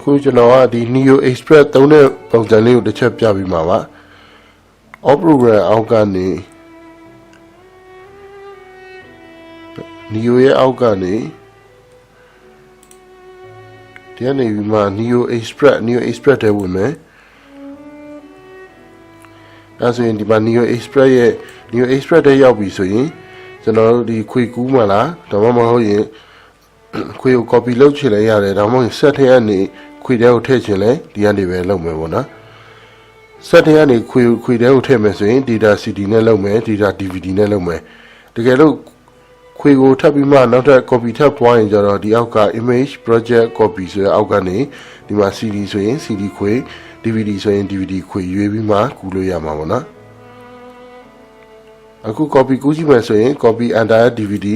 အခုကျွန်တော်ကဒီ Nero Express သုံးတဲ့ပုံစံလေးကိုတစ်ချက်ပြပြီးမှာပါ all program အောက်ကနေ Nero ရဲ့အောက်ကနေဒီကနေပြီးမှ Nero Express ထဲဝင်မယ်အဲဆိုရင်ဒီမှာ Nero Express ထဲရောက်ပြီဆိုရင်ကျွန်တော်တို့ဒီခွေကူးမှလားဒါမှမဟုတ်ရင်ခွေကို copy လုပ်ချင်လဲရတယ်ဒါမှမဟုတ် set ထဲကနေခွေထဲကိုထည့်ချင်လဲဒီကနေပဲလုပ်မယ်ပေါ့နော် set ထဲကနေခွေထဲကိုထည့်မယ်ဆိုရင် data cd နဲ့လုပ်မယ် data dvd နဲ့လုပ်မယ်တကယ်လို့ခွေကိုထပ်ပြီးမှနောက်ထပ် copy ထပ်ပွားရင်ကျတော့ဒီအောက်က image project copy ဆိုတဲ့အောက်ကနေဒီမှာ cd ဆိုရင် cd ခွေ dvd ဆိုရင် dvd ခွေရွေးပြီးမှကူးလို့ရမှာပေါ့နော်အခု copy ကူးကြည့်မယ်ဆိုရင် copy entire dvd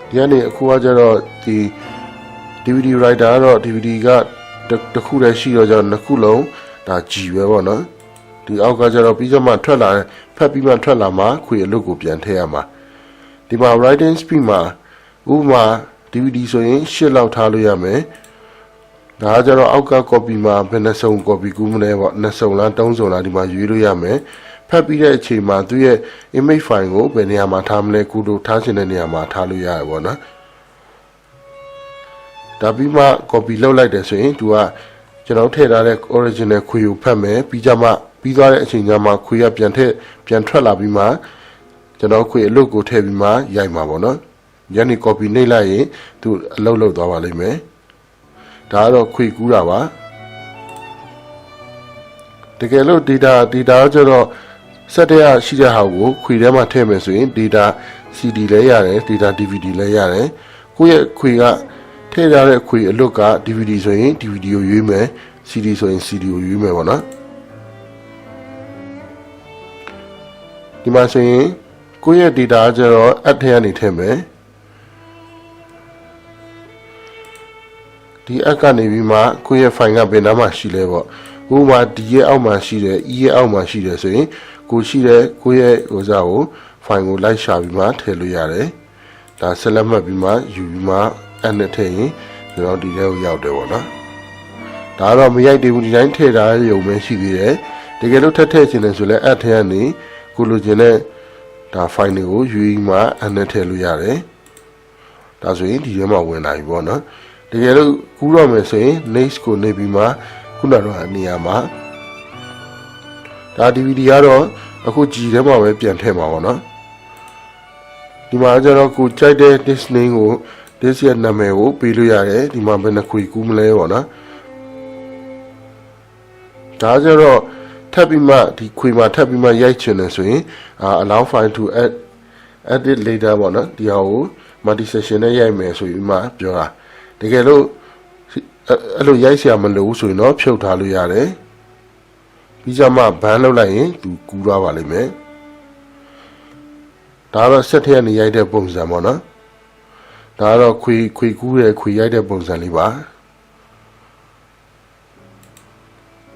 ဒီကနေအခုကကျတော့ဒီ dvd writer ကတော့ dvd ကတစ်ခုတည်းရှိတော့ကျတော့နှစ်ခုလုံးဒါ G ပဲပေါ့နော်ဒီအောက်ကကျတော့ပြီးမှထွက်လာဖတ်ပြီးမှထွက်လာမှခွေအလုပ်ကိုပြန်ထည့်ရမှာဒီမှာ writing speed မှာဥပမာ dvd ဆိုရင်8လောက်ထားလို့ရမယ်ဒါကကျတော့အောက်က copy မှာဘယ်နှစုံ copy ကူးမလဲပေါ့2စုံလား3စုံလားဒီမှာရွေးလို့ရမယ်ဖတ်ပြီးတဲ့အချိန်မှာသူ့ရဲ့ image file ကိုဘယ်နေရာမှာထားမလဲကူလို့ထားခြင်းတဲ့နေရာမှာထားလို့ရတယ်ပေါ့နော်ဒါပြီးမှ copy လုပ်လိုက်တယ်ဆိုရင်သူကကျွန်တော်ထည့်ထားတဲ့ original ခွေကိုဖတ်မယ်ပြီးကြမှပြီးသွားတဲ့အချိန်ကျမှခွေကပြန်ထွက်လာပြီးမှကျွန်တော်ခွေအလုပ်ကိုထည့်ပြီးမှရိုက်မှာပေါ့နော်ညနေ copy နှိပ်လိုက်ရင်သူအလုပ်လုပ်သွားပါလိမ့်မယ်ဒါကတော့ခွေကူးတာပါတကယ်လို့ data ကျတော့ set ထဲရှိတဲ့ဟာကိုခွေထဲမှာထည့်မယ်ဆိုရင် data cd လည်းရတယ် data dvd လည်းရတယ်ကိုယ့်ရဲ့ခွေကထည့်ထားတဲ့ခွေအလွတ်က dvd ဆိုရင် dvd ကိုရွေးမယ် cd ဆိုရင် cd ကိုရွေးမယ်ပေါ့နော်ဒီမှာဆိုရင်ကိုယ့်ရဲ့ data ကျတော့ add ထဲကနေထည့်မယ်ဒီ add ကနေပြီးမှကိုယ့်ရဲ့ file ကဘယ်နားမှာရှိလဲပေါ့ဥပမာ D ရဲ့အောက်မှာရှိတယ် E ရဲ့အောက်မှာရှိတယ်ဆိုရင်ကိုယ့်ရဲ့ဥစားကို file ကိုလိုက်ရှာပြီးမှထည့်လို့ရတယ်ဒါဆက်လက်မှတ်ပြီးမှယူပြီးမှ add နဲ့ထည့်ရင်ကျွန်တော်ဒီထဲကိုရောက်တယ်ပေါ့နော်ဒါတော့မရိုက်သေးဘူးဒီတိုင်းထည့်ထားရုံပဲရှိသေးတယ်တကယ်လို့ထည့်ချင်တယ်ဆိုလဲ add ထဲကနေကိုလိုချင်တဲ့ဒါ file တွေကိုယူပြီးမှ add နဲ့ထည့်လို့ရတယ်ဒါဆိုရင်ဒီထဲမှာဝင်လာပြီပေါ့နော်တကယ်လို့ကူးတော့မယ်ဆိုရင် next ကိုနေပြီးမှခုနကတော့နေရာမှာဒါ DVD ကတော့အခု G ထဲမှာပဲပြန်ထည့်မှာပေါ့နော်ဒီမှာကျတော့ကိုကြိုက်တဲ့ disk name ကို disk ရဲ့နာမည်ကိုပေးလို့ရတယ်ဒီမှာဘယ်နှခွေကူးမလဲပေါ့နော်ဒါကျတော့ထပ်ပြီးမှဒီခွေမှာထပ်ပြီးမှရိုက်ချင်တယ်ဆိုရင်allow file to edit later ပေါ့နော်ဒီဟာကို multi session နဲ့ရိုက်မယ်ဆိုပြီးမှပြောတာတကယ်လို့အဲ့လိုရိုက်เสียမလို့ဆိုရင်တော့ဖြုတ်ထားလို့ရတယ်ပြီးကြမှဘန်းလုပ်လိုက်ရင်သူကူးသွားပါလိမ့်မယ်ဒါတော့ set ထဲကနေရိုက်တဲ့ပုံစံပေါ့နော်ဒါကတော့ခွေကူးတယ်ခွေရိုက်တဲ့ပုံစံလေးပါ